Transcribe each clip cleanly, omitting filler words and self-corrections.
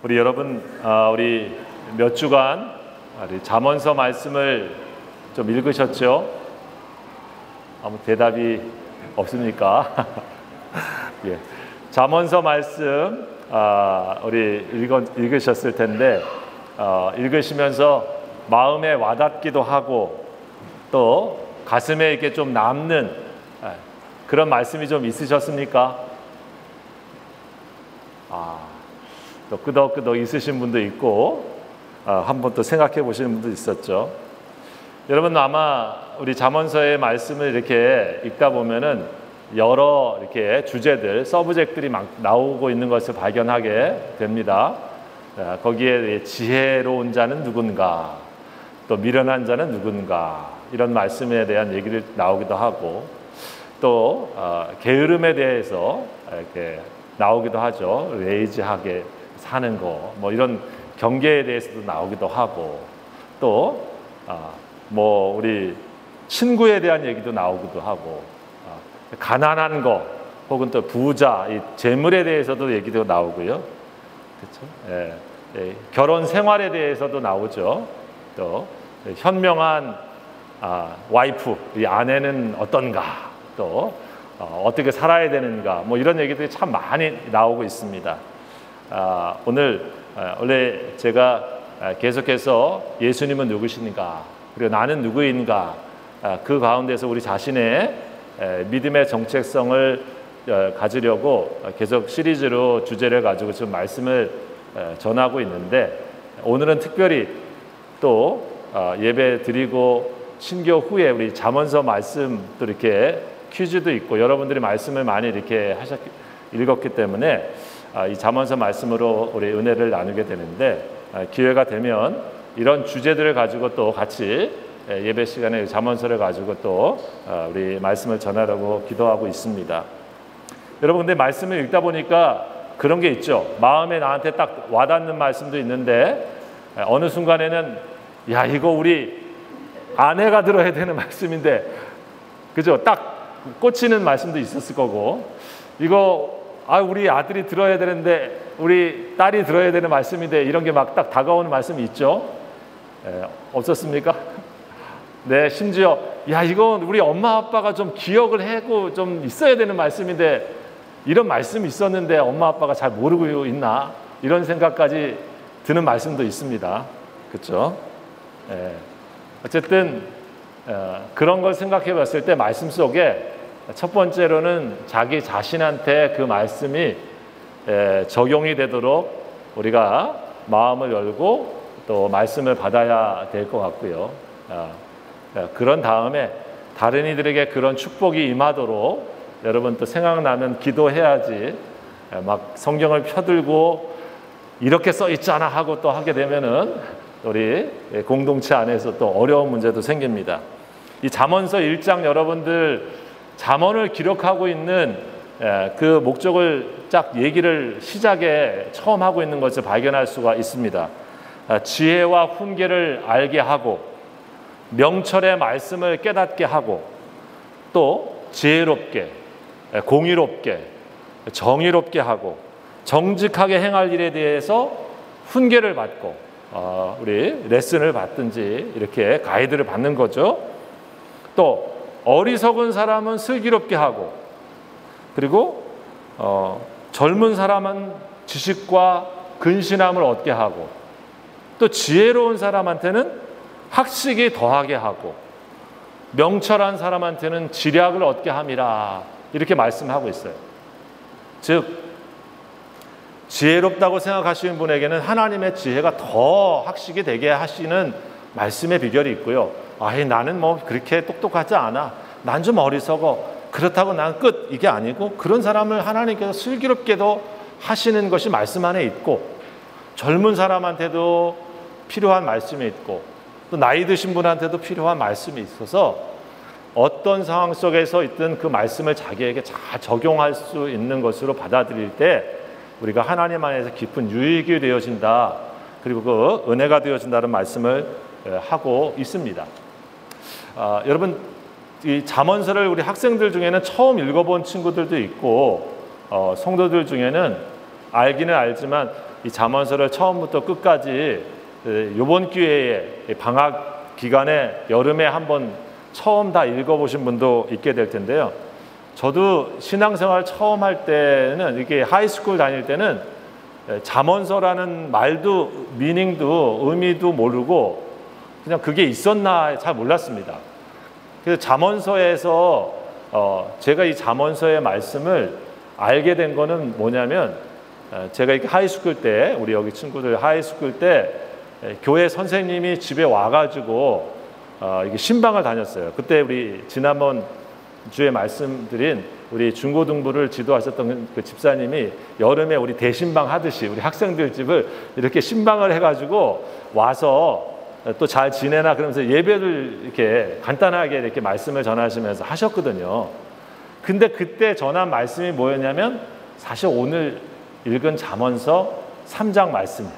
우리 여러분, 우리 몇 주간 우리 잠언서 말씀을 좀 읽으셨죠? 아무 대답이 없습니까? 예. 잠언서 말씀 우리 읽으셨을 텐데 읽으시면서 마음에 와닿기도 하고 또 가슴에 이렇게 좀 남는 그런 말씀이 좀 있으셨습니까? 또 끄덕끄덕 있으신 분도 있고 한번 또 생각해 보시는 분도 있었죠. 여러분 아마 우리 잠언서의 말씀을 이렇게 읽다 보면은 여러 이렇게 주제들, 서브젝트들이 막 나오고 있는 것을 발견하게 됩니다. 거기에 지혜로운 자는 누군가, 또 미련한 자는 누군가 이런 말씀에 대한 얘기를 나오기도 하고 또 게으름에 대해서 이렇게 나오기도 하죠. 레이지하게 사는 거, 뭐 이런 경계에 대해서도 나오기도 하고 또 뭐 우리 친구에 대한 얘기도 나오기도 하고 가난한 거 혹은 또 부자, 이 재물에 대해서도 얘기도 나오고요. 그렇죠? 예, 결혼 생활에 대해서도 나오죠. 또 현명한 와이프, 이 아내는 어떤가, 또 어떻게 살아야 되는가, 뭐 이런 얘기들이 참 많이 나오고 있습니다. 오늘 원래 제가 계속해서 예수님은 누구신가, 그리고 나는 누구인가, 그 가운데서 우리 자신의 믿음의 정체성을 가지려고 계속 시리즈로 주제를 가지고 지금 말씀을 전하고 있는데 오늘은 특별히 또 예배 드리고 신교 후에 우리 잠언서 말씀도 이렇게 퀴즈도 있고 여러분들이 말씀을 많이 이렇게 읽었기 때문에 이 잠언서 말씀으로 우리 은혜를 나누게 되는데 기회가 되면 이런 주제들을 가지고 또 같이 예배 시간에 잠언서를 가지고 또 우리 말씀을 전하려고 기도하고 있습니다. 여러분 근데 말씀을 읽다 보니까 그런 게 있죠. 마음에 나한테 딱 와닿는 말씀도 있는데 어느 순간에는 야 이거 우리 아내가 들어야 되는 말씀인데 그죠? 딱 꽂히는 말씀도 있었을 거고 이거 우리 아들이 들어야 되는데 우리 딸이 들어야 되는 말씀인데 이런 게 막 딱 다가오는 말씀이 있죠. 없었습니까? 네, 심지어 야 이건 우리 엄마 아빠가 좀 기억을 하고 좀 있어야 되는 말씀인데 이런 말씀이 있었는데 엄마 아빠가 잘 모르고 있나 이런 생각까지 드는 말씀도 있습니다. 그렇죠? 어쨌든 그런 걸 생각해 봤을 때 말씀 속에 첫 번째로는 자기 자신한테 그 말씀이 적용이 되도록 우리가 마음을 열고 또 말씀을 받아야 될 것 같고요. 그런 다음에 다른 이들에게 그런 축복이 임하도록 여러분 또 생각나면 기도해야지 막 성경을 펴들고 이렇게 써 있잖아 하고 또 하게 되면은 우리 공동체 안에서 또 어려운 문제도 생깁니다. 이 잠언서 1장 여러분들 잠언을 기록하고 있는 그 목적을 쫙 얘기를 시작에 처음 하고 있는 것을 발견할 수가 있습니다. 지혜와 훈계를 알게 하고 명철의 말씀을 깨닫게 하고 또 지혜롭게 공의롭게 정의롭게 하고 정직하게 행할 일에 대해서 훈계를 받고 우리 레슨을 받든지 이렇게 가이드를 받는 거죠. 또 어리석은 사람은 슬기롭게 하고 그리고 젊은 사람은 지식과 근신함을 얻게 하고 또 지혜로운 사람한테는 학식이 더하게 하고 명철한 사람한테는 지략을 얻게 함이라 이렇게 말씀하고 있어요. 즉 지혜롭다고 생각하시는 분에게는 하나님의 지혜가 더 학식이 되게 하시는 말씀의 비결이 있고요. 나는 뭐 그렇게 똑똑하지 않아. 난 좀 어리석어. 그렇다고 난 끝. 이게 아니고 그런 사람을 하나님께서 슬기롭게도 하시는 것이 말씀 안에 있고 젊은 사람한테도 필요한 말씀이 있고 또 나이 드신 분한테도 필요한 말씀이 있어서 어떤 상황 속에서 있든 그 말씀을 자기에게 잘 적용할 수 있는 것으로 받아들일 때 우리가 하나님 안에서 깊은 유익이 되어진다. 그리고 그 은혜가 되어진다는 말씀을 하고 있습니다. 여러분 이 잠언서를 우리 학생들 중에는 처음 읽어본 친구들도 있고 성도들 중에는 알기는 알지만 이 잠언서를 처음부터 끝까지 이번 기회에 방학 기간에 여름에 한번 처음 다 읽어보신 분도 있게 될 텐데요. 저도 신앙생활 처음 할 때는 이렇게 하이스쿨 다닐 때는 잠언서라는 말도 미닝도 의미도 모르고 그냥 그게 있었나 잘 몰랐습니다. 그래서 잠언서에서 제가 이 잠언서의 말씀을 알게 된 거는 뭐냐면 제가 이렇게 하이스쿨 때 우리 여기 친구들 하이스쿨 때 교회 선생님이 집에 와가지고 이게 신방을 다녔어요. 그때 우리 지난번 주에 말씀드린 우리 중고등부를 지도하셨던 그 집사님이 여름에 우리 대신방 하듯이 우리 학생들 집을 이렇게 신방을 해가지고 와서 또 잘 지내나 그러면서 예배를 이렇게 간단하게 이렇게 말씀을 전하시면서 하셨거든요. 근데 그때 전한 말씀이 뭐였냐면 사실 오늘 읽은 잠언서 3장 말씀이에요.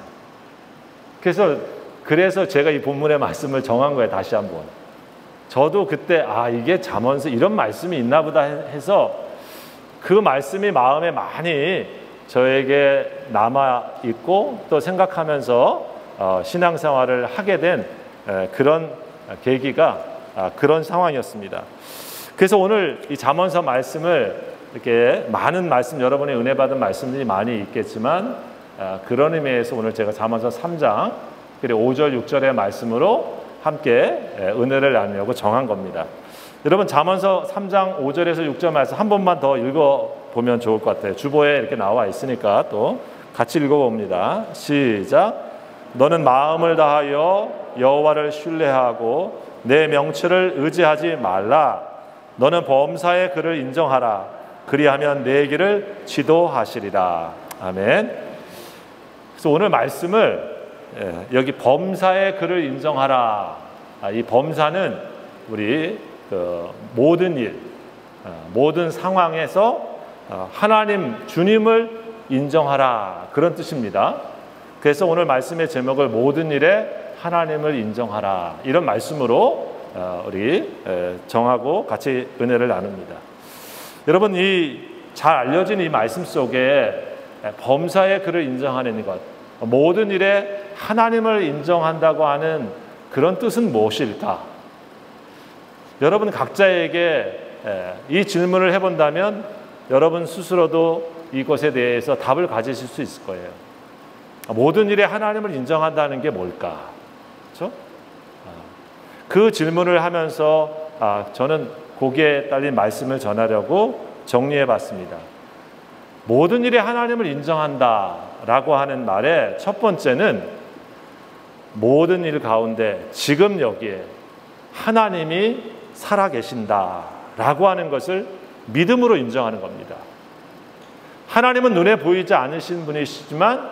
그래서 제가 이 본문의 말씀을 정한 거예요. 다시 한번. 저도 그때 이게 잠언서 이런 말씀이 있나 보다 해서 그 말씀이 마음에 많이 저에게 남아있고 또 생각하면서 신앙생활을 하게 된 그런 계기가 그런 상황이었습니다. 그래서 오늘 이 잠언서 말씀을 이렇게 많은 말씀 여러분의 은혜 받은 말씀들이 많이 있겠지만 그런 의미에서 오늘 제가 잠언서 3장 그리고 5절 6절의 말씀으로 함께 은혜를 나누려고 정한 겁니다. 여러분 잠언서 3장 5절에서 6절 말씀 한 번만 더 읽어보면 좋을 것 같아요. 주보에 이렇게 나와 있으니까 또 같이 읽어봅니다. 시작. 너는 마음을 다하여 여호와를 신뢰하고 내 명철을 의지하지 말라. 너는 범사의 그를 인정하라. 그리하면 내 길을 지도하시리라. 아멘. 그래서 오늘 말씀을 여기 범사의 그를 인정하라. 이 범사는 우리 모든 일, 모든 상황에서 하나님 주님을 인정하라 그런 뜻입니다. 그래서 오늘 말씀의 제목을 모든 일에 하나님을 인정하라 이런 말씀으로 우리 정하고 같이 은혜를 나눕니다. 여러분 이 잘 알려진 이 말씀 속에 범사의 그를 인정하는 것, 모든 일에 하나님을 인정한다고 하는 그런 뜻은 무엇일까? 여러분 각자에게 이 질문을 해본다면 여러분 스스로도 이것에 대해서 답을 가지실 수 있을 거예요. 모든 일에 하나님을 인정한다는 게 뭘까? 그렇죠? 그 질문을 하면서 저는 거기에 딸린 말씀을 전하려고 정리해 봤습니다. 모든 일에 하나님을 인정한다라고 하는 말의 첫 번째는 모든 일 가운데 지금 여기에 하나님이 살아계신다라고 하는 것을 믿음으로 인정하는 겁니다. 하나님은 눈에 보이지 않으신 분이시지만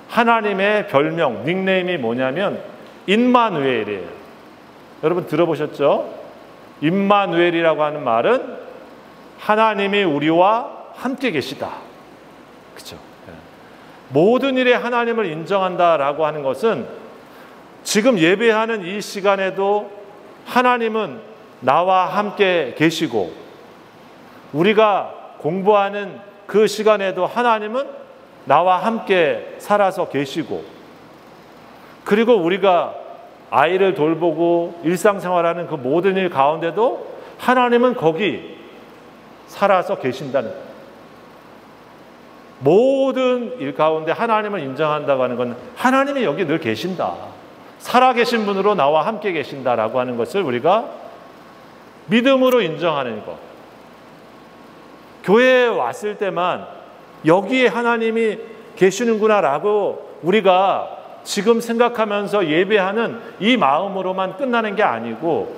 하나님의 별명, 닉네임이 뭐냐면 임마누엘이에요. 여러분 들어보셨죠? 임마누엘이라고 하는 말은 하나님이 우리와 함께 계시다. 그렇죠? 모든 일에 하나님을 인정한다라고 하는 것은 지금 예배하는 이 시간에도 하나님은 나와 함께 계시고 우리가 공부하는 그 시간에도 하나님은 나와 함께 살아서 계시고 그리고 우리가 아이를 돌보고 일상생활하는 그 모든 일 가운데도 하나님은 거기 살아서 계신다는 거예요. 모든 일 가운데 하나님을 인정한다고 하는 건 하나님이 여기 늘 계신다. 살아계신 분으로 나와 함께 계신다라고 하는 것을 우리가 믿음으로 인정하는 것. 교회에 왔을 때만 여기에 하나님이 계시는구나라고 우리가 지금 생각하면서 예배하는 이 마음으로만 끝나는 게 아니고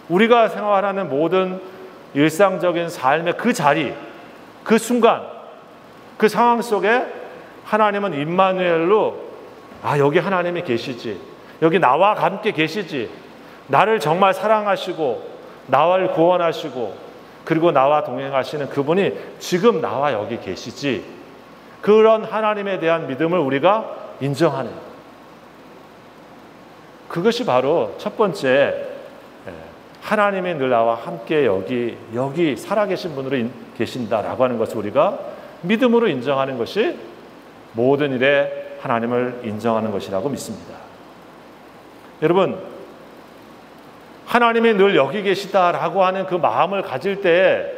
우리가 생활하는 모든 일상적인 삶의 그 자리, 그 순간, 그 상황 속에 하나님은 임마누엘로 여기 하나님이 계시지. 여기 나와 함께 계시지. 나를 정말 사랑하시고 나를 구원하시고 그리고 나와 동행하시는 그분이 지금 나와 여기 계시지. 그런 하나님에 대한 믿음을 우리가 인정하는 그것이 바로 첫 번째 하나님이 늘 나와 함께 여기 살아계신 분으로 계신다라고 하는 것을 우리가 믿음으로 인정하는 것이 모든 일에 하나님을 인정하는 것이라고 믿습니다. 여러분, 하나님이 늘 여기 계시다라고 하는 그 마음을 가질 때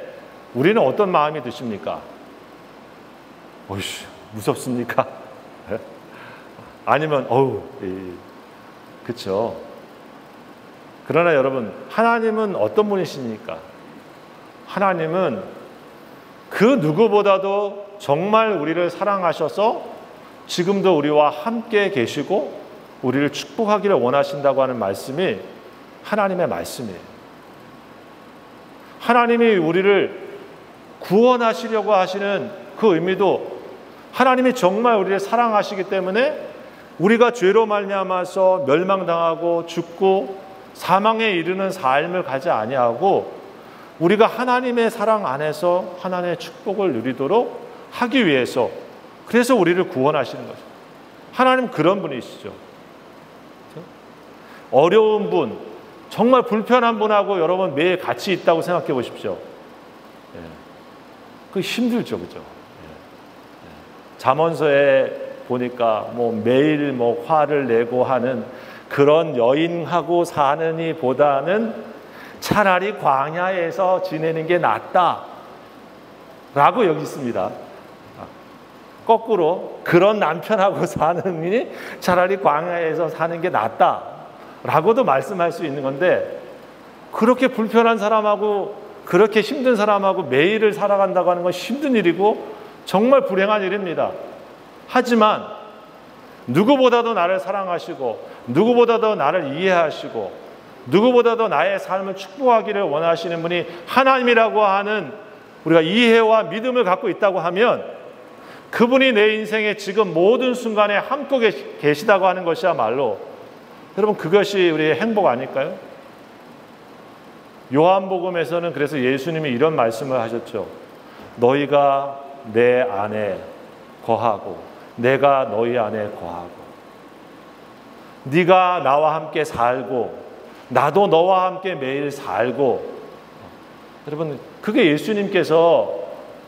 우리는 어떤 마음이 드십니까? 어이씨, 무섭습니까? 아니면 그렇죠. 그러나 여러분, 하나님은 어떤 분이십니까? 하나님은 그 누구보다도 정말 우리를 사랑하셔서 지금도 우리와 함께 계시고 우리를 축복하기를 원하신다고 하는 말씀이 하나님의 말씀이에요. 하나님이 우리를 구원하시려고 하시는 그 의미도 하나님이 정말 우리를 사랑하시기 때문에 우리가 죄로 말미암아서 멸망당하고 죽고 사망에 이르는 삶을 가지 아니하고 우리가 하나님의 사랑 안에서 하나님의 축복을 누리도록 하기 위해서, 그래서 우리를 구원하시는 거죠. 하나님 그런 분이시죠. 어려운 분, 정말 불편한 분하고 여러분 매일 같이 있다고 생각해 보십시오. 그 힘들죠, 그죠? 잠언서에 보니까 매일 화를 내고 하는 그런 여인하고 사느니 보다는 차라리 광야에서 지내는 게 낫다라고 여기 있습니다. 거꾸로 그런 남편하고 사느니 차라리 광야에서 사는 게 낫다라고도 말씀할 수 있는 건데, 그렇게 불편한 사람하고 그렇게 힘든 사람하고 매일을 살아간다고 하는 건 힘든 일이고 정말 불행한 일입니다. 하지만 누구보다도 나를 사랑하시고 누구보다도 나를 이해하시고 누구보다도 나의 삶을 축복하기를 원하시는 분이 하나님이라고 하는 우리가 이해와 믿음을 갖고 있다고 하면, 그분이 내 인생의 지금 모든 순간에 함께 계시다고 하는 것이야말로 여러분 그것이 우리의 행복 아닐까요? 요한복음에서는 그래서 예수님이 이런 말씀을 하셨죠. 너희가 내 안에 거하고 내가 너희 안에 거하고 네가 나와 함께 살고 나도 너와 함께 매일 살고. 여러분, 그게 예수님께서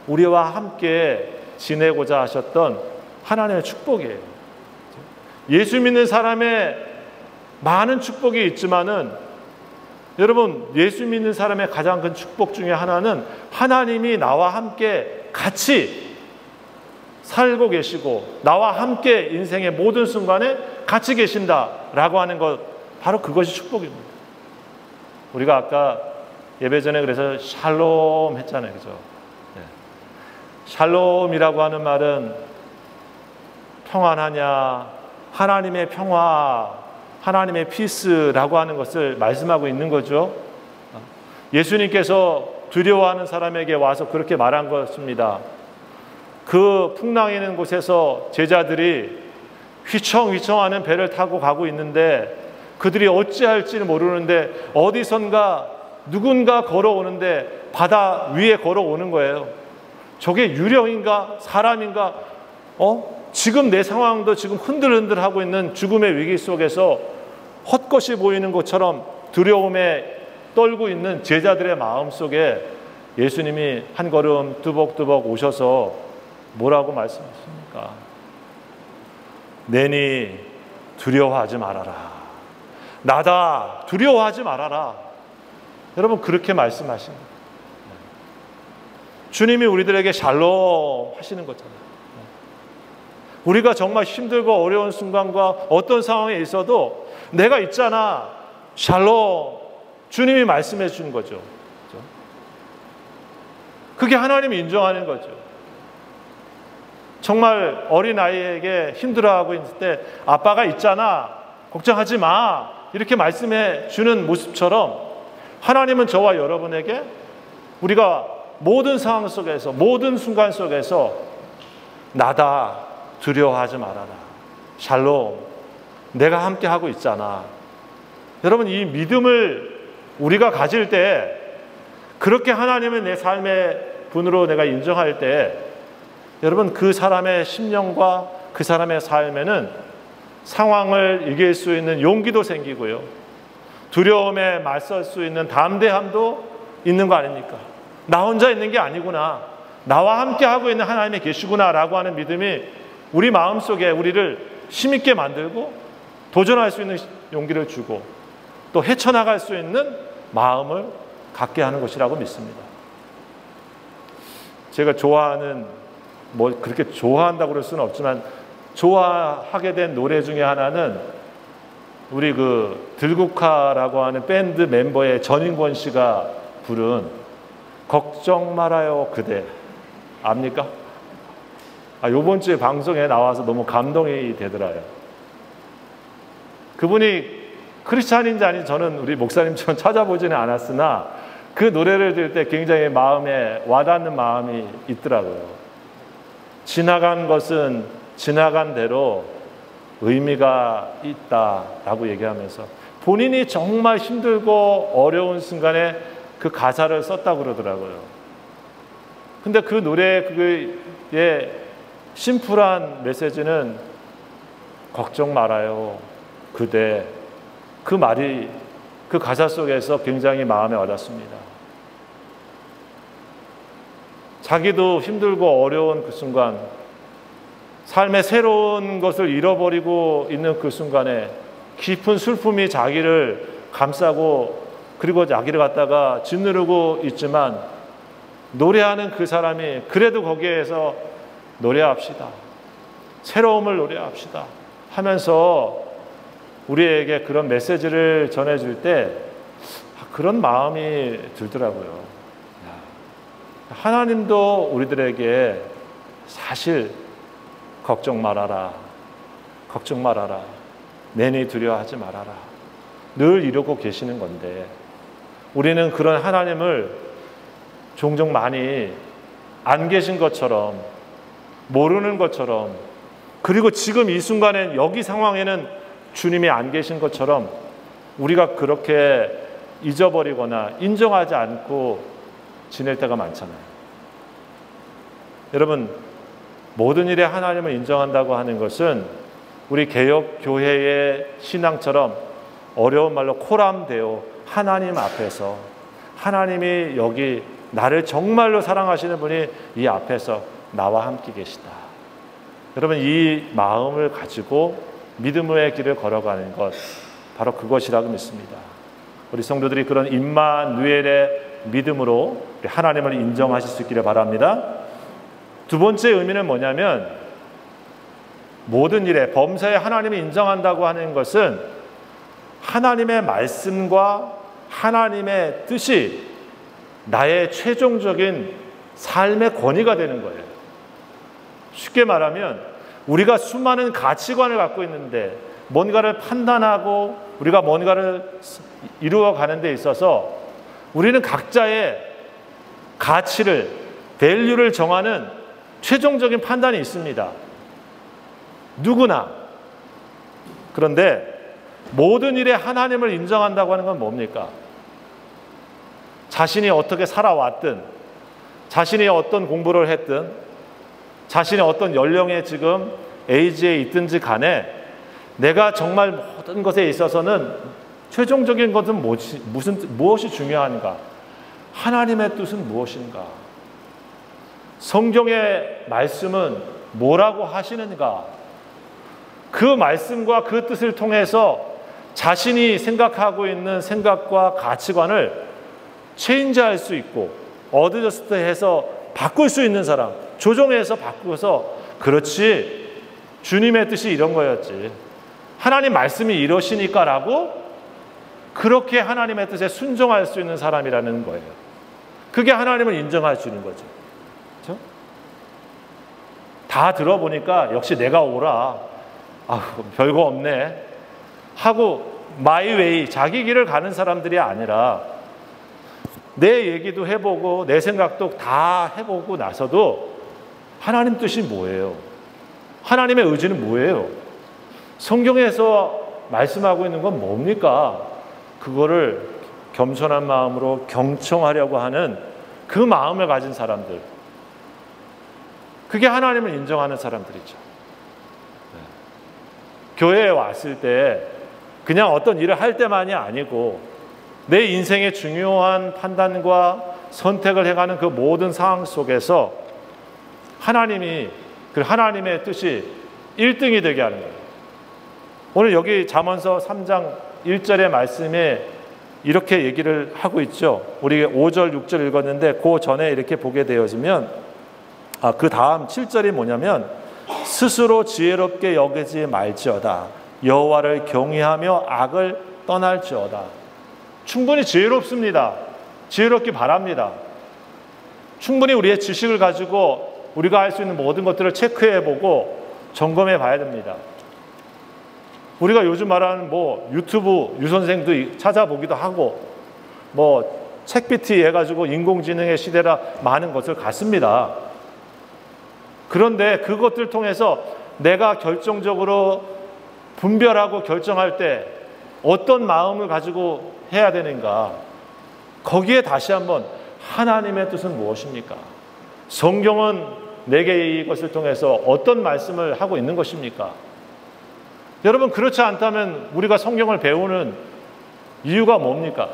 우리와 함께 지내고자 하셨던 하나님의 축복이에요. 예수 믿는 사람의 많은 축복이 있지만은 여러분, 예수 믿는 사람의 가장 큰 축복 중에 하나는 하나님이 나와 함께 같이 살고 계시고 나와 함께 인생의 모든 순간에 같이 계신다라고 하는 것, 바로 그것이 축복입니다. 우리가 아까 예배 전에 그래서 샬롬 했잖아요, 그죠? 네. 샬롬이라고 하는 말은 평안하냐, 하나님의 평화, 하나님의 피스라고 하는 것을 말씀하고 있는 거죠. 예수님께서 두려워하는 사람에게 와서 그렇게 말한 것입니다. 그 풍랑이는 곳에서 제자들이 휘청휘청하는 배를 타고 가고 있는데 그들이 어찌할지를 모르는데 어디선가 누군가 걸어오는데 바다 위에 걸어오는 거예요. 저게 유령인가 사람인가? 지금 내 상황도 지금 흔들흔들하고 있는 죽음의 위기 속에서 헛것이 보이는 것처럼 두려움에 떨고 있는 제자들의 마음속에 예수님이 한 걸음 뚜벅뚜벅 오셔서 뭐라고 말씀하십니까? 내니 두려워하지 말아라. 나다, 두려워하지 말아라. 여러분, 그렇게 말씀하십니다. 주님이 우리들에게 샬롬 하시는 거잖아요. 우리가 정말 힘들고 어려운 순간과 어떤 상황에 있어도 내가 있잖아, 샬롬, 주님이 말씀해 주는 거죠. 그게 하나님이 인정하는 거죠. 정말 어린아이에게 힘들어하고 있을 때 아빠가 있잖아, 걱정하지 마, 이렇게 말씀해 주는 모습처럼 하나님은 저와 여러분에게 우리가 모든 상황 속에서 모든 순간 속에서 나다, 두려워하지 말아라, 샬롬, 내가 함께 하고 있잖아. 여러분, 이 믿음을 우리가 가질 때, 그렇게 하나님은 내 삶의 분으로 내가 인정할 때, 여러분, 그 사람의 심령과 그 사람의 삶에는 상황을 이길 수 있는 용기도 생기고요, 두려움에 맞설 수 있는 담대함도 있는 거 아닙니까? 나 혼자 있는 게 아니구나, 나와 함께 하고 있는 하나님이 계시구나 라고 하는 믿음이 우리 마음속에 우리를 힘있게 만들고 도전할 수 있는 용기를 주고 또 헤쳐나갈 수 있는 마음을 갖게 하는 것이라고 믿습니다. 제가 좋아하는, 뭐 그렇게 좋아한다고 그럴 수는 없지만 좋아하게 된 노래 중에 하나는 우리 그 들국화라고 하는 밴드 멤버의 전인권 씨가 부른 걱정 말아요 그대, 압니까? 요번 주에 방송에 나와서 너무 감동이 되더라고요. 그분이 크리스찬인지 아닌지 저는 우리 목사님처럼 찾아보지는 않았으나 그 노래를 들을 때 굉장히 마음에 와닿는 마음이 있더라고요. 지나간 것은 지나간 대로 의미가 있다라고 얘기하면서 본인이 정말 힘들고 어려운 순간에 그 가사를 썼다고 그러더라고요. 근데 그 노래의 심플한 메시지는 걱정 말아요 그대, 그 말이 그 가사 속에서 굉장히 마음에 와닿습니다. 자기도 힘들고 어려운 그 순간, 삶의 새로운 것을 잃어버리고 있는 그 순간에 깊은 슬픔이 자기를 감싸고 그리고 자기를 갖다가 짓누르고 있지만 노래하는 그 사람이 그래도 거기에서 노래합시다, 새로움을 노래합시다 하면서 우리에게 그런 메시지를 전해줄 때 그런 마음이 들더라고요. 하나님도 우리들에게 사실 걱정 말아라, 걱정 말아라, 내니 두려워하지 말아라 늘 이러고 계시는 건데 우리는 그런 하나님을 종종 많이 안 계신 것처럼, 모르는 것처럼, 그리고 지금 이 순간엔 여기 상황에는 주님이 안 계신 것처럼 우리가 그렇게 잊어버리거나 인정하지 않고 지낼 때가 많잖아요. 여러분, 모든 일에 하나님을 인정한다고 하는 것은 우리 개역 교회의 신앙처럼 어려운 말로 코람데오, 하나님 앞에서 하나님이 여기 나를 정말로 사랑하시는 분이 이 앞에서 나와 함께 계시다. 여러분, 이 마음을 가지고 믿음의 길을 걸어가는 것, 바로 그것이라고 믿습니다. 우리 성도들이 그런 임마누엘의 믿음으로 하나님을 인정하실 수 있기를 바랍니다. 두 번째 의미는 뭐냐면 모든 일에 범사에 하나님을 인정한다고 하는 것은 하나님의 말씀과 하나님의 뜻이 나의 최종적인 삶의 권위가 되는 거예요. 쉽게 말하면 우리가 수많은 가치관을 갖고 있는데 뭔가를 판단하고 우리가 뭔가를 이루어가는 데 있어서 우리는 각자의 가치를, 밸류를 정하는 최종적인 판단이 있습니다. 누구나. 그런데 모든 일에 하나님을 인정한다고 하는 건 뭡니까? 자신이 어떻게 살아왔든, 자신이 어떤 공부를 했든, 자신이 어떤 연령에 지금 에이지에 있든지 간에 내가 정말 모든 것에 있어서는 최종적인 것은 무엇이 중요한가? 하나님의 뜻은 무엇인가? 성경의 말씀은 뭐라고 하시는가? 그 말씀과 그 뜻을 통해서 자신이 생각하고 있는 생각과 가치관을 체인지할 수 있고 어드저스트 해서 바꿀 수 있는 사람, 조정해서 바꾸어서 그렇지, 주님의 뜻이 이런 거였지, 하나님 말씀이 이러시니까 라고 그렇게 하나님의 뜻에 순종할 수 있는 사람이라는 거예요. 그게 하나님을 인정할 수 있는 거죠. 그렇죠? 다 들어보니까 역시 내가 옳아, 별거 없네 하고 마이 웨이, 자기 길을 가는 사람들이 아니라 내 얘기도 해보고 내 생각도 다 해보고 나서도 하나님 뜻이 뭐예요? 하나님의 의지는 뭐예요? 성경에서 말씀하고 있는 건 뭡니까? 그거를 겸손한 마음으로 경청하려고 하는 그 마음을 가진 사람들, 그게 하나님을 인정하는 사람들이죠. 교회에 왔을 때 그냥 어떤 일을 할 때만이 아니고 내 인생의 중요한 판단과 선택을 해가는 그 모든 상황 속에서 하나님이, 그 하나님의 뜻이 1등이 되게 하는 거예요. 오늘 여기 잠언서 3장 1절의 말씀에 이렇게 얘기를 하고 있죠. 우리 5절, 6절 읽었는데 그 전에 이렇게 보게 되어지면 그 다음 7절이 뭐냐면 스스로 지혜롭게 여기지 말지어다. 여호와를 경외하며 악을 떠날지어다. 충분히 지혜롭습니다. 지혜롭기 바랍니다. 충분히 우리의 지식을 가지고 우리가 할 수 있는 모든 것들을 체크해보고 점검해 봐야 됩니다. 우리가 요즘 말하는 유튜브 유선생도 찾아보기도 하고 챗GPT 해가지고 인공지능의 시대라 많은 것을 갖습니다. 그런데 그것들 통해서 내가 결정적으로 분별하고 결정할 때 어떤 마음을 가지고 해야 되는가, 거기에 다시 한번 하나님의 뜻은 무엇입니까? 성경은 내게 이것을 통해서 어떤 말씀을 하고 있는 것입니까? 여러분, 그렇지 않다면 우리가 성경을 배우는 이유가 뭡니까?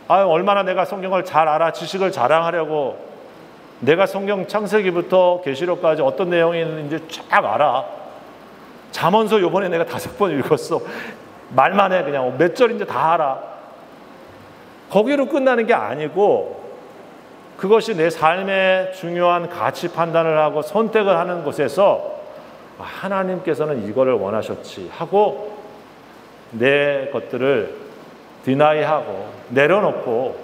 얼마나 내가 성경을 잘 알아, 지식을 자랑하려고 내가 성경 창세기부터 계시록까지 어떤 내용이 있는지 쫙 알아. 잠언서 요번에 내가 5번 읽었어. 말만 해. 그냥 몇 절인지 다 알아. 거기로 끝나는 게 아니고 그것이 내 삶의 중요한 가치 판단을 하고 선택을 하는 곳에서 하나님께서는 이거를 원하셨지 하고 내 것들을 디나이하고 내려놓고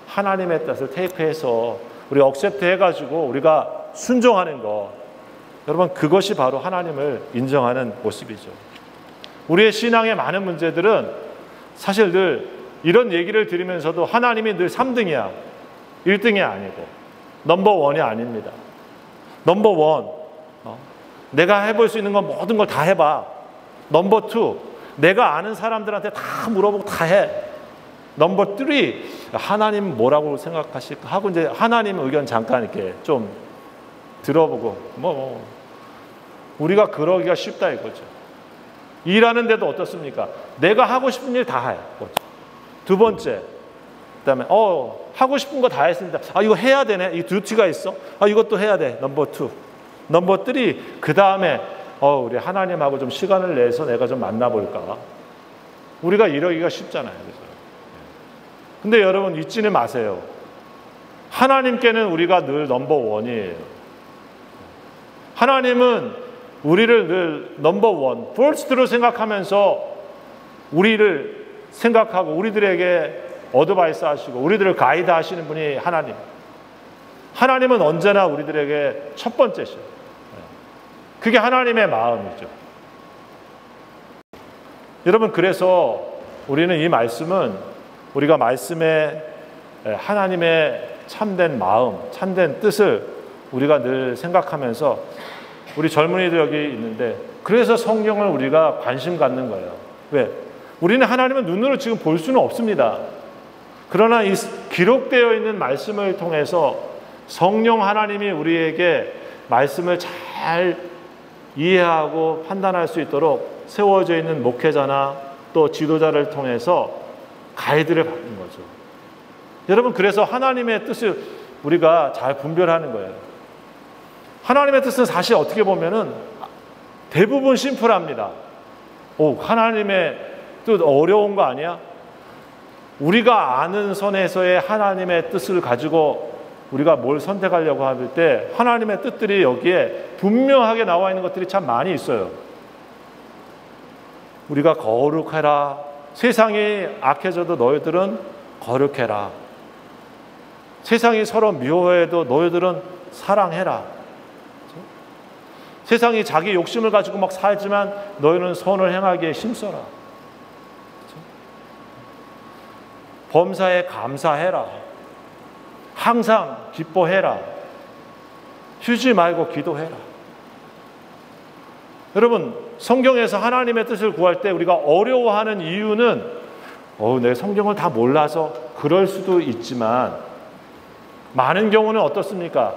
하나님의 뜻을 테이크해서 우리 억셉트 해가지고 우리가 순종하는 것, 여러분, 그것이 바로 하나님을 인정하는 모습이죠. 우리의 신앙의 많은 문제들은 사실 늘 이런 얘기를 들으면서도 하나님이 늘 3등이야 1등이 아니고 넘버원이 아닙니다. 넘버원, 내가 해볼 수 있는 건 모든 걸 다 해봐. 넘버2, 내가 아는 사람들한테 다 물어보고 다 해. 넘버3, 하나님 뭐라고 생각하실까 하고 이제 하나님 의견 잠깐 이렇게 좀 들어보고 우리가 그러기가 쉽다 이거죠. 일하는데도 어떻습니까? 내가 하고 싶은 일 다 해. 두 번째, 그다음에 하고 싶은 거 다 했습니다. 이거 해야 되네. 이 듀티가 있어. 이것도 해야 돼. 넘버2. 넘버3, 그 다음에 우리 하나님하고 좀 시간을 내서 내가 좀 만나볼까. 우리가 이러기가 쉽잖아요. 그래서. 근데 여러분, 잊지는 마세요. 하나님께는 우리가 늘 넘버원이에요. 하나님은 우리를 늘 넘버원, first로 생각하면서 우리를 생각하고 우리들에게 어드바이스 하시고 우리들을 가이드 하시는 분이 하나님. 하나님은 언제나 우리들에게 첫 번째시죠. 그게 하나님의 마음이죠. 여러분, 그래서 우리는 이 말씀은 우리가 말씀에 하나님의 참된 마음, 참된 뜻을 우리가 늘 생각하면서 우리 젊은이들 여기 있는데 그래서 성경을 우리가 관심 갖는 거예요. 왜? 우리는 하나님을 눈으로 지금 볼 수는 없습니다. 그러나 이 기록되어 있는 말씀을 통해서 성령 하나님이 우리에게 말씀을 잘 이해하고 판단할 수 있도록 세워져 있는 목회자나 또 지도자를 통해서 가이드를 받는 거죠. 여러분, 그래서 하나님의 뜻을 우리가 잘 분별하는 거예요. 하나님의 뜻은 사실 어떻게 보면은 대부분 심플합니다. 하나님의 뜻 어려운 거 아니야? 우리가 아는 선에서의 하나님의 뜻을 가지고 우리가 뭘 선택하려고 할 때 하나님의 뜻들이 여기에 분명하게 나와 있는 것들이 참 많이 있어요. 우리가 거룩해라. 세상이 악해져도 너희들은 거룩해라. 세상이 서로 미워해도 너희들은 사랑해라. 세상이 자기 욕심을 가지고 막 살지만 너희는 선을 행하기에 힘써라. 범사에 감사해라. 항상 기뻐해라. 쉬지 말고 기도해라. 여러분, 성경에서 하나님의 뜻을 구할 때 우리가 어려워하는 이유는 내 성경을 다 몰라서 그럴 수도 있지만 많은 경우는 어떻습니까?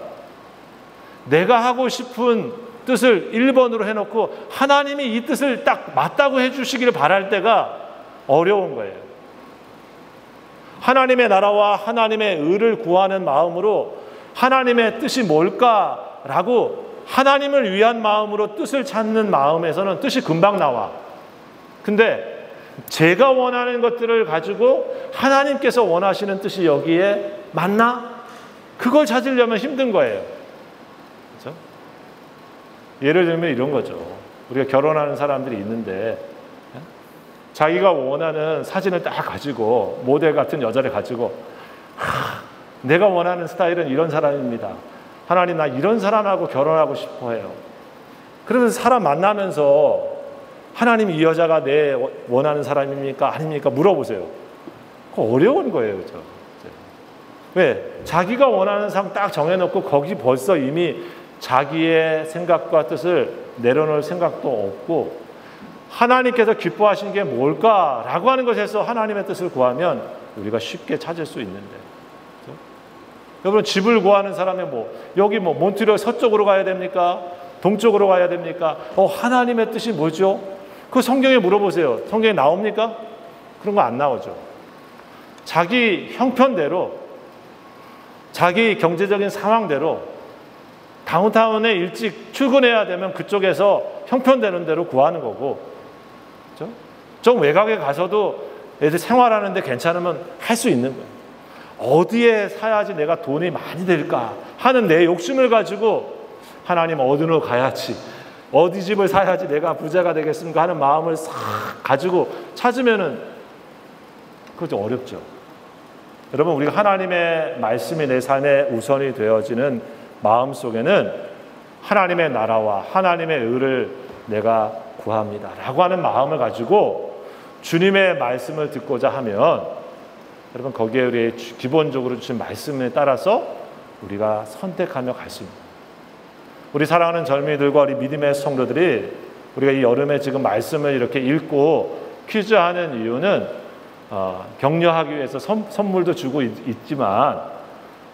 내가 하고 싶은 뜻을 1번으로 해놓고 하나님이 이 뜻을 딱 맞다고 해주시기를 바랄 때가 어려운 거예요. 하나님의 나라와 하나님의 의를 구하는 마음으로 하나님의 뜻이 뭘까라고 하나님을 위한 마음으로 뜻을 찾는 마음에서는 뜻이 금방 나와. 근데 제가 원하는 것들을 가지고 하나님께서 원하시는 뜻이 여기에 맞나? 그걸 찾으려면 힘든 거예요. 그렇죠? 예를 들면 이런 거죠. 우리가 결혼하는 사람들이 있는데 자기가 원하는 사진을 딱 가지고 모델 같은 여자를 가지고 내가 원하는 스타일은 이런 사람입니다. 하나님, 나 이런 사람하고 결혼하고 싶어 해요. 그러면서 사람 만나면서 하나님, 이 여자가 내 원하는 사람입니까? 아닙니까? 물어보세요. 그거 어려운 거예요. 그렇죠? 왜? 자기가 원하는 사람 딱 정해놓고 거기 벌써 이미 자기의 생각과 뜻을 내려놓을 생각도 없고 하나님께서 기뻐하시는 게 뭘까라고 하는 것에서 하나님의 뜻을 구하면 우리가 쉽게 찾을 수 있는데, 그렇죠? 여러분, 집을 구하는 사람이 여기 몬트리올 서쪽으로 가야 됩니까? 동쪽으로 가야 됩니까? 하나님의 뜻이 뭐죠? 그 성경에 물어보세요. 성경에 나옵니까? 그런 거 안 나오죠. 자기 형편대로, 자기 경제적인 상황대로 다운타운에 일찍 출근해야 되면 그쪽에서 형편되는 대로 구하는 거고, 그렇죠? 좀 외곽에 가서도 애들 생활하는데 괜찮으면 할 수 있는 거예요. 어디에 사야지 내가 돈이 많이 될까 하는 내 욕심을 가지고 하나님, 어디로 가야지, 어디 집을 사야지 내가 부자가 되겠습니까 하는 마음을 싹 가지고 찾으면은 그거 좀 어렵죠. 여러분, 우리가 하나님의 말씀이 내 삶에 우선이 되어지는 마음 속에는 하나님의 나라와 하나님의 의를 내가 구합니다 라고 하는 마음을 가지고 주님의 말씀을 듣고자 하면, 여러분, 거기에 우리 기본적으로 주신 말씀에 따라서 우리가 선택하며 갈 수 있습니다. 우리 사랑하는 젊은이들과 우리 믿음의 성도들이 우리가 이 여름에 지금 말씀을 이렇게 읽고 퀴즈하는 이유는 격려하기 위해서 선물도 주고 있지만,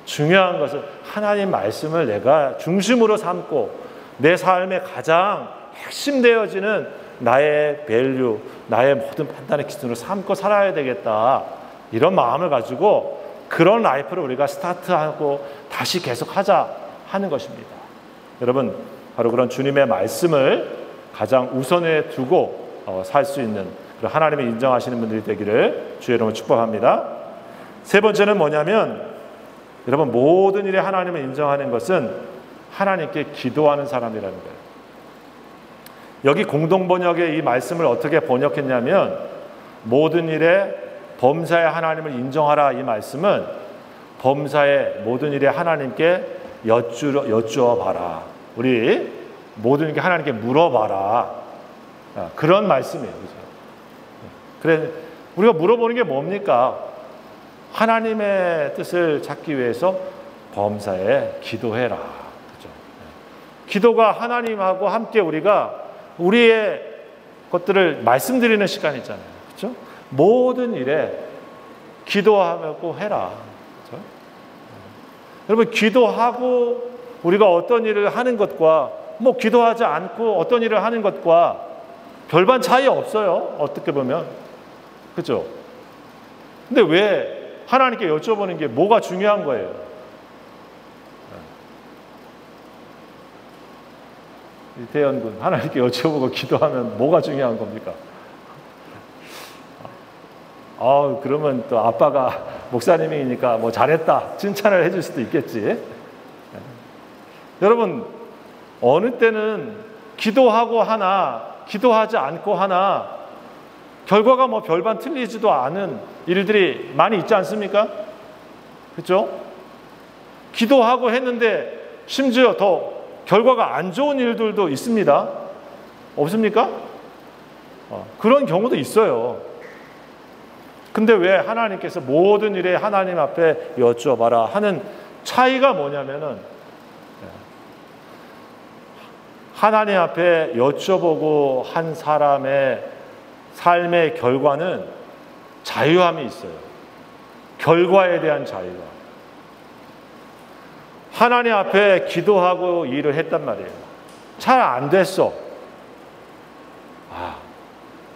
중요한 것은 하나님 말씀을 내가 중심으로 삼고 내 삶의 가장 핵심되어지는 나의 밸류, 나의 모든 판단의 기준으로 삼고 살아야 되겠다, 이런 마음을 가지고 그런 라이프를 우리가 스타트하고 다시 계속하자 하는 것입니다. 여러분, 바로 그런 주님의 말씀을 가장 우선에 두고 살 수 있는 그런 하나님을 인정하시는 분들이 되기를 주의 이름으로 축복합니다. 세 번째는 뭐냐면, 여러분, 모든 일에 하나님을 인정하는 것은 하나님께 기도하는 사람이라는 거예요. 여기 공동번역에 이 말씀을 어떻게 번역했냐면, 모든 일에 범사에 하나님을 인정하라, 이 말씀은 범사에 모든 일에 하나님께 여쭈어 봐라, 우리 모든 일에 하나님께 물어봐라, 그런 말씀이에요. 그렇죠? 그래, 우리가 물어보는 게 뭡니까? 하나님의 뜻을 찾기 위해서 범사에 기도해라. 그렇죠? 기도가 하나님하고 함께 우리의 것들을 말씀드리는 시간이잖아요. 그렇죠? 모든 일에 기도하고 해라. 그렇죠? 여러분, 기도하고 우리가 어떤 일을 하는 것과 기도하지 않고 어떤 일을 하는 것과 별반 차이 없어요. 어떻게 보면. 그렇죠? 근데 왜 하나님께 여쭤보는 게 뭐가 중요한 거예요? 이태현 군, 하나님께 여쭤보고 기도하면 뭐가 중요한 겁니까? 그러면 또 아빠가 목사님이니까 잘했다, 칭찬을 해줄 수도 있겠지. 여러분, 어느 때는 기도하고 하나, 기도하지 않고 하나, 결과가 별반 틀리지도 않은 일들이 많이 있지 않습니까? 그렇죠? 기도하고 했는데 심지어 더 결과가 안 좋은 일들도 있습니다. 없습니까? 그런 경우도 있어요. 근데 왜 하나님께서 모든 일에 하나님 앞에 여쭈어봐라 하는 차이가 뭐냐면은, 하나님 앞에 여쭤보고 한 사람의 삶의 결과는 자유함이 있어요. 결과에 대한 자유가. 하나님 앞에 기도하고 일을 했단 말이에요. 잘 안 됐어.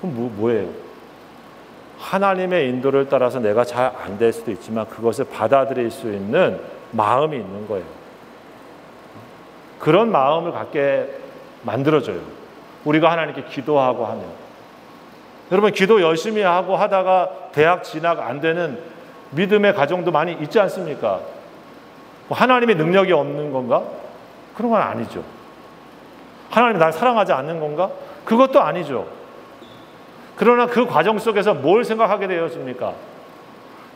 그럼 뭐예요? 하나님의 인도를 따라서 내가 잘 안 될 수도 있지만 그것을 받아들일 수 있는 마음이 있는 거예요. 그런 마음을 갖게 만들어줘요. 우리가 하나님께 기도하고 하면. 여러분, 기도 열심히 하고 하다가 대학 진학 안 되는 믿음의 가정도 많이 있지 않습니까? 하나님의 능력이 없는 건가? 그런 건 아니죠. 하나님이 날 사랑하지 않는 건가? 그것도 아니죠. 그러나 그 과정 속에서 뭘 생각하게 되어집니까?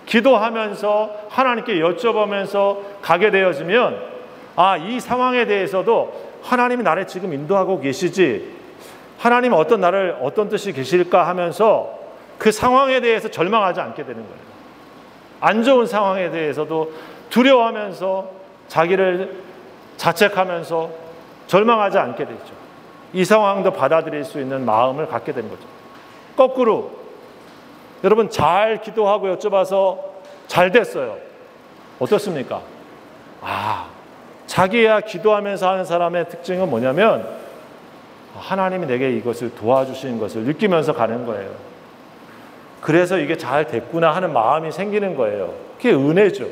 기도하면서 하나님께 여쭤보면서 가게 되어지면, 아, 이 상황에 대해서도 하나님이 나를 지금 인도하고 계시지, 하나님은 어떤 뜻이 계실까 하면서 그 상황에 대해서 절망하지 않게 되는 거예요. 안 좋은 상황에 대해서도 두려워하면서 자기를 자책하면서 절망하지 않게 되죠. 이 상황도 받아들일 수 있는 마음을 갖게 되는 거죠. 거꾸로 여러분, 잘 기도하고 여쭤봐서 잘 됐어요. 어떻습니까? 자기야 기도하면서 하는 사람의 특징은 뭐냐면 하나님이 내게 이것을 도와주시는 것을 느끼면서 가는 거예요. 그래서 이게 잘 됐구나 하는 마음이 생기는 거예요. 그게 은혜죠.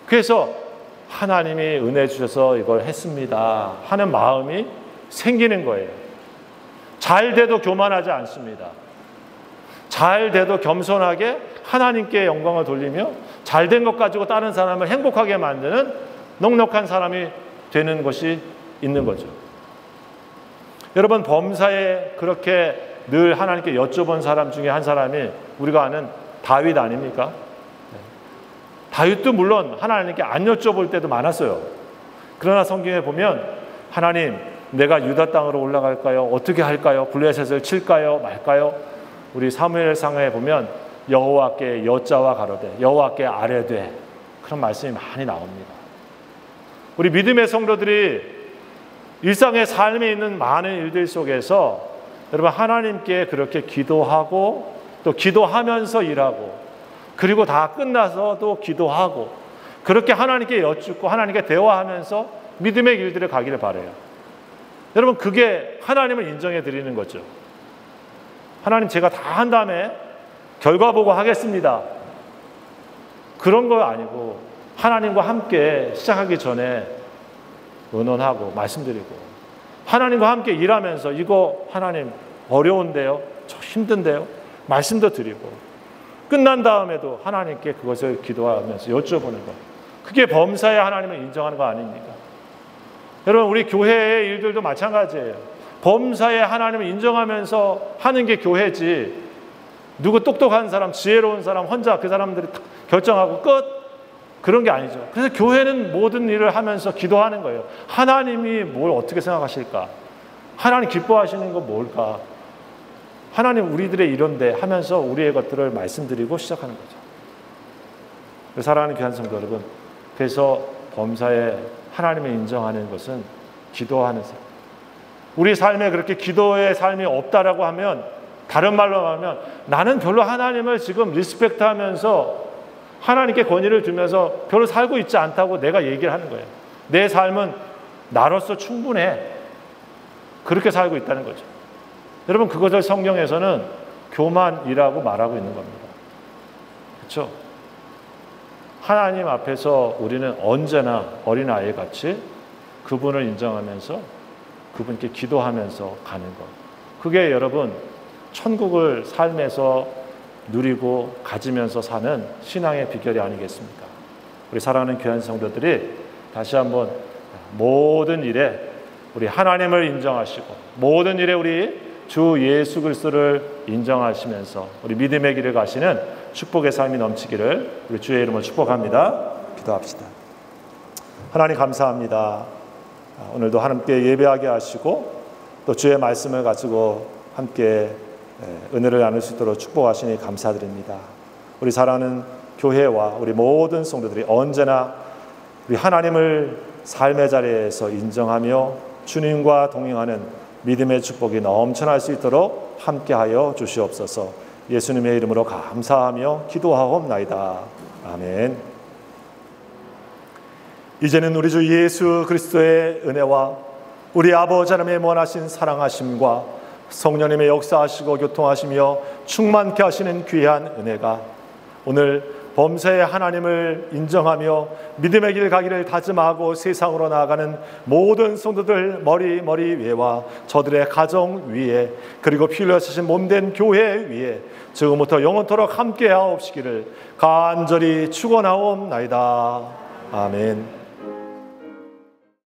그래서 하나님이 은혜 주셔서 이걸 했습니다 하는 마음이 생기는 거예요. 잘 돼도 교만하지 않습니다. 잘 돼도 겸손하게 하나님께 영광을 돌리며 잘 된 것 가지고 다른 사람을 행복하게 만드는 넉넉한 사람이 되는 것이 있는 거죠. 여러분, 범사에 그렇게 늘 하나님께 여쭤본 사람 중에 한 사람이 우리가 아는 다윗 아닙니까? 다윗도 물론 하나님께 안 여쭤볼 때도 많았어요. 그러나 성경에 보면 하나님, 내가 유다 땅으로 올라갈까요? 어떻게 할까요? 블레셋을 칠까요? 말까요? 우리 사무엘상에 보면 여호와께 여자와 가로되 여호와께 아뢰되, 그런 말씀이 많이 나옵니다. 우리 믿음의 성도들이 일상의 삶에 있는 많은 일들 속에서 여러분, 하나님께 그렇게 기도하고 또 기도하면서 일하고, 그리고 다 끝나서 또 기도하고, 그렇게 하나님께 여쭙고 하나님께 대화하면서 믿음의 길들을 가기를 바라요. 여러분, 그게 하나님을 인정해 드리는 거죠. 하나님, 제가 다 한 다음에 결과 보고 하겠습니다, 그런 거 아니고 하나님과 함께 시작하기 전에 의논하고 말씀드리고, 하나님과 함께 일하면서 이거 하나님 어려운데요, 저 힘든데요, 말씀도 드리고, 끝난 다음에도 하나님께 그것을 기도하면서 여쭤보는 것, 그게 범사에 하나님을 인정하는 거 아닙니까? 여러분, 우리 교회의 일들도 마찬가지예요. 범사에 하나님을 인정하면서 하는 게 교회지, 누구 똑똑한 사람, 지혜로운 사람 혼자 그 사람들이 결정하고 끝, 그런 게 아니죠. 그래서 교회는 모든 일을 하면서 기도하는 거예요. 하나님이 뭘 어떻게 생각하실까? 하나님 기뻐하시는 건 뭘까? 하나님, 우리들의 이런데 하면서 우리의 것들을 말씀드리고 시작하는 거죠. 사랑하는 귀한 성도 여러분, 그래서 범사에 하나님을 인정하는 것은 기도하는 삶. 우리 삶에 그렇게 기도의 삶이 없다라고 하면, 다른 말로 하면 나는 별로 하나님을 지금 리스펙트하면서 하나님께 권위를 두면서 별로 살고 있지 않다고 내가 얘기를 하는 거예요. 내 삶은 나로서 충분해, 그렇게 살고 있다는 거죠. 여러분, 그것을 성경에서는 교만이라고 말하고 있는 겁니다. 그렇죠? 하나님 앞에서 우리는 언제나 어린아이 같이 그분을 인정하면서 그분께 기도하면서 가는 것, 그게 여러분 천국을 삶에서 누리고 가지면서 사는 신앙의 비결이 아니겠습니까? 우리 사랑하는 귀한 성도들이 다시 한번 모든 일에 우리 하나님을 인정하시고, 모든 일에 우리 주 예수 그리스도를 인정하시면서 우리 믿음의 길을 가시는 축복의 삶이 넘치기를 우리 주의 이름으로 축복합니다. 기도합시다. 하나님, 감사합니다. 오늘도 하나님께 예배하게 하시고 또 주의 말씀을 가지고 함께 은혜를 나눌 수 있도록 축복하시니 감사드립니다. 우리 사랑하는 교회와 우리 모든 성도들이 언제나 우리 하나님을 삶의 자리에서 인정하며 주님과 동행하는 믿음의 축복이 넘쳐날 수 있도록 함께하여 주시옵소서. 예수님의 이름으로 감사하며 기도하옵나이다. 아멘. 이제는 우리 주 예수 그리스도의 은혜와 우리 아버지 하나님의 원하신 사랑하심과 성령님의 역사하시고 교통하시며 충만케 하시는 귀한 은혜가 오늘 범사의 하나님을 인정하며 믿음의 길 가기를 다짐하고 세상으로 나아가는 모든 성도들 머리 위에와 저들의 가정 위에, 그리고 피 흘려 쓰신 몸된 교회 위에 지금부터 영원토록 함께 하옵시기를 간절히 축원하옵나이다. 아멘.